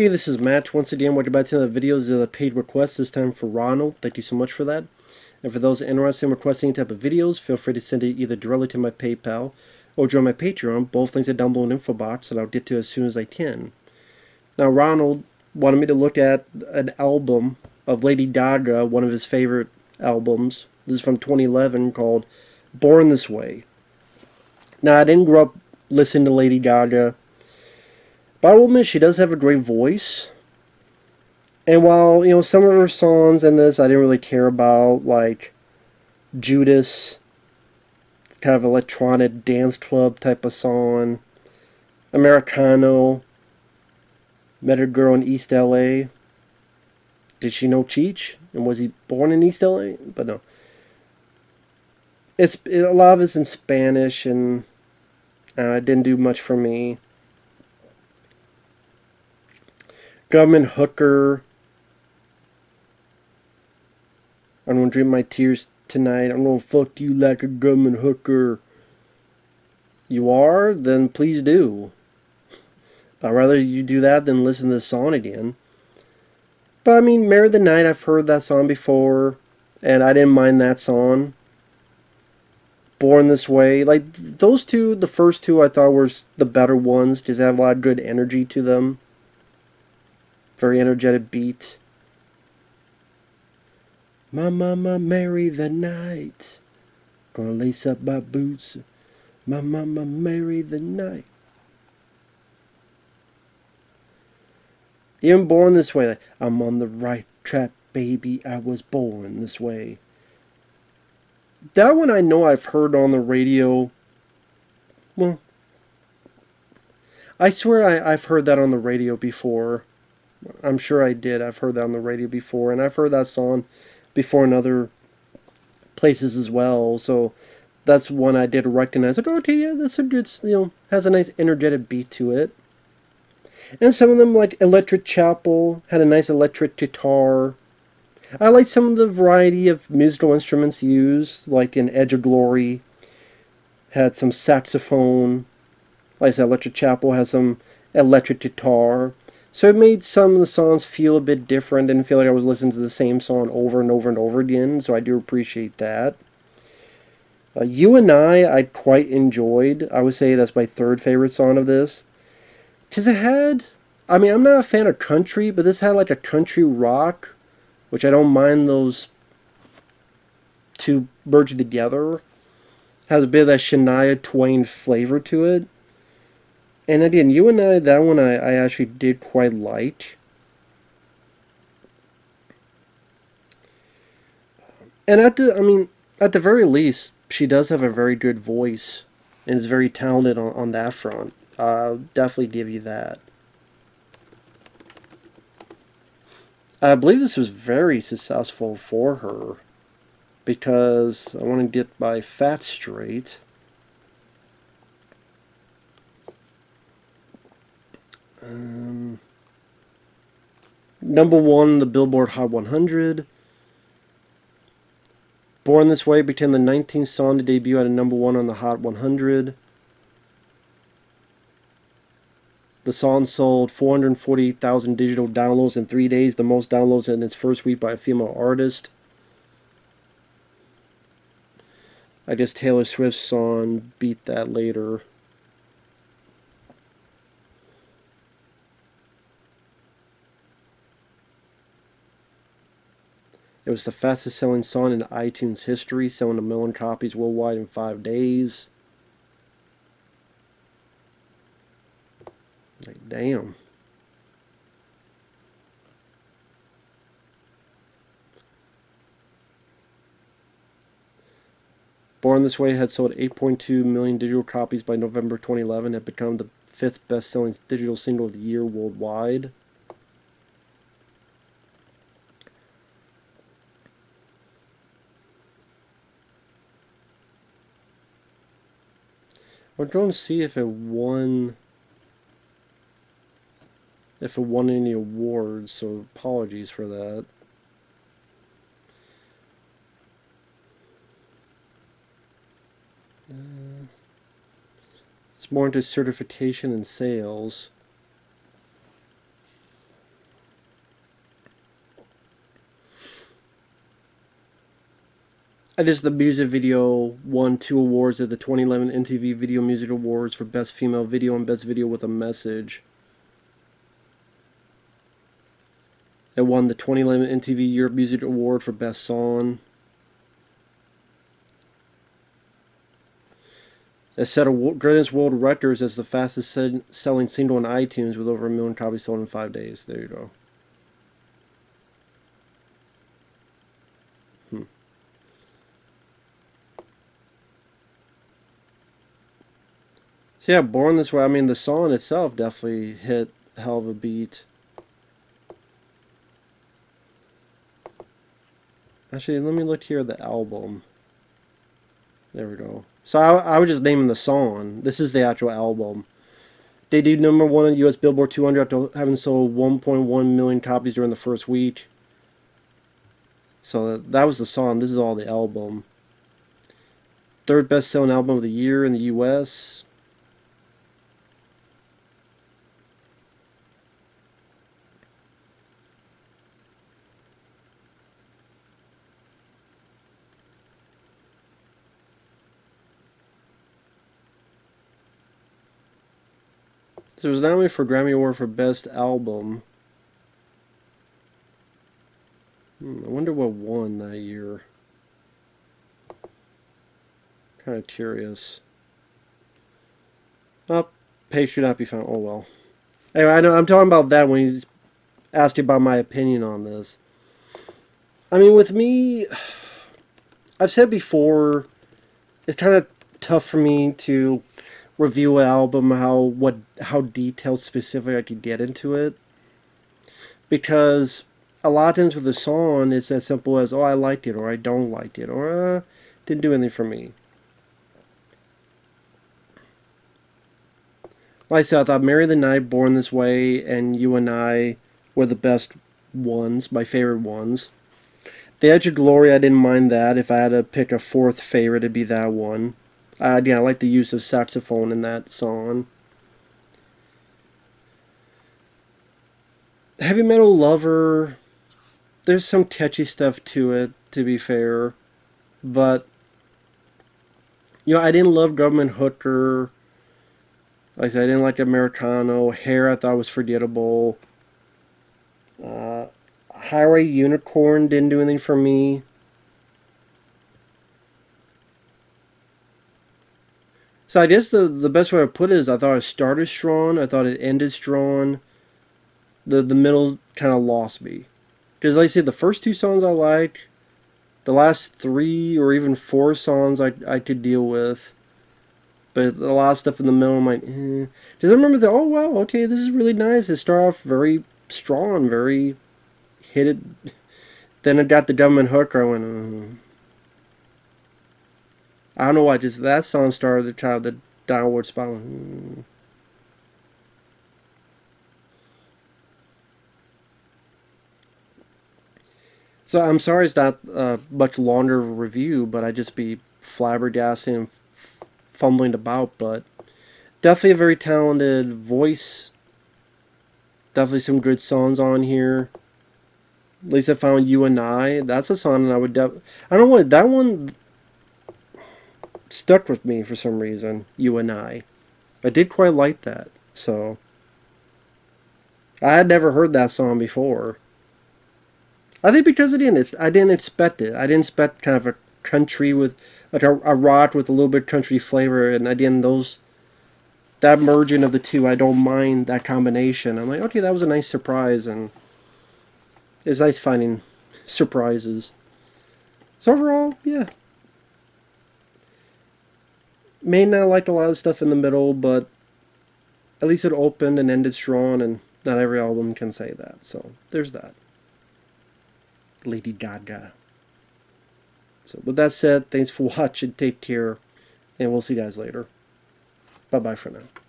Hey, this is Matt. Once again, welcome back to another video. This is a paid request, this time for Ronald. Thank you so much for that. And for those interested in requesting any type of videos, feel free to send it either directly to my PayPal or join my Patreon. Both links are down below in the info box, and I'll get to as soon as I can. Now, Ronald wanted me to look at an album of Lady Gaga, one of his favorite albums. This is from 2011, called Born This Way. Now, I didn't grow up listening to Lady Gaga, but I will admit she does have a great voice. And while, some of her songs in this I didn't really care about, like Judas, kind of electronic dance club type of song, Americano, Met a Girl in East LA. Did she know Cheech? And was he born in East LA? But no. A lot of it's in Spanish, and it didn't do much for me. Government Hooker. I'm gonna drink my tears tonight. I'm gonna fuck you like a government hooker. You are? Then please do. I'd rather you do that than listen to the song again. But I mean, Marry the Night, I've heard that song before, and I didn't mind that song. Born This Way, like those two, the first two I thought were the better ones because they have a lot of good energy to them. Very energetic beat. My mama marry the night. Gonna lace up my boots. My mama marry the night. Even Born This Way. Like, I'm on the right track, baby. I was born this way. That one I know I've heard on the radio. Well, I swear I've heard that on the radio before. I'm sure I did. I've heard that on the radio before. And I've heard that song before in other places as well. So that's one I did recognize. Like, okay, yeah, that's a good, has a nice energetic beat to it. And some of them, like Electric Chapel, had a nice electric guitar. I like some of the variety of musical instruments used, like in Edge of Glory, had some saxophone. Like I said, Electric Chapel has some electric guitar. So it made some of the songs feel a bit different. Didn't feel like I was listening to the same song over and over and over again. So I do appreciate that. You and I quite enjoyed. I would say that's my third favorite song of this. Because it had, I mean, I'm not a fan of country, but this had like a country rock, which I don't mind those two merged together. Has a bit of that Shania Twain flavor to it. And again, You and I, that one I actually did quite like. And at the very least, she does have a very good voice and is very talented on that front. I'll definitely give you that. I believe this was very successful for her because I want to get my facts straight. Number 1, the Billboard Hot 100. Born This Way became the 19th song to debut at a number 1 on the Hot 100. The song sold 448,000 digital downloads in 3 days, the most downloads in its first week by a female artist. I guess Taylor Swift's song beat that later. It was the fastest selling song in iTunes history, selling 1 million copies worldwide in 5 days. Like, damn. Born This Way had sold 8.2 million digital copies by November 2011. It had become the 5th best-selling digital single of the year worldwide. We're going to see if it won any awards, so apologies for that. It's more into certification and sales. I just the music video won 2 awards at the 2011 MTV Video Music Awards for Best Female Video and Best Video with a Message. It won the 2011 MTV Europe Music Award for Best Song. It set a Guinness World Records as the fastest selling single on iTunes with over 1 million copies sold in 5 days. There you go. So yeah, Born This Way, I mean, the song itself definitely hit a hell of a beat. Actually, let me look here at the album. There we go. So I was just naming the song. This is the actual album. They did #1 on US Billboard 200 after having sold 1.1 million copies during the first week. So that was the song. This is all the album. 3rd best-selling album of the year in the US. So it was nominated for Grammy Award for Best Album. I wonder what won that year. Kind of curious. Oh, page should not be found. Oh well. Anyway, I know I'm talking about that when he's asked you about my opinion on this. I mean, with me, I've said before, it's kind of tough for me to review an album, how detailed specific I could get into it, because a lot of times with a song it's as simple as, oh, I liked it, or I don't like it, or didn't do anything for me. Like I said, I thought Marry the Night, Born This Way, and You and I were the best ones, my favorite ones. The Edge of Glory, I didn't mind that. If I had to pick a 4th favorite, it'd be that one. Yeah, I like the use of saxophone in that song. Heavy Metal Lover, there's some catchy stuff to it, to be fair. But, you know, I didn't love Government Hooker. Like I said, I didn't like Americano. Hair, I thought was forgettable. Highway Unicorn didn't do anything for me. So I guess the best way to put it is I thought it started strong. I thought it ended strong. The middle kind of lost me. Because like I said, the first 2 songs I liked. The last 3 or even 4 songs I could deal with. But a lot of stuff in the middle I'm like, eh. Because I remember that, oh wow, okay, this is really nice. It started off very strong, very hit it. Then it got the Government Hooker. I went, I don't know why, just that song started the downward spiral. So I'm sorry it's not much longer of a review, but I just be flabbergasting and fumbling about. But definitely a very talented voice. Definitely some good songs on here. At least I found You and I. That's a song that I would I don't know what, that one stuck with me for some reason. You and I did quite like that. So I had never heard that song before. I think because I didn't expect it. I didn't expect kind of a country with like a rock with a little bit of country flavor, and again that merging of the two, I don't mind that combination. I'm like, okay, that was a nice surprise, and it's nice finding surprises. So overall, yeah. May not like a lot of stuff in the middle, but at least it opened and ended strong, and not every album can say that. So there's that. Lady Gaga. So with that said, thanks for watching. Take care, and we'll see you guys later. Bye-bye for now.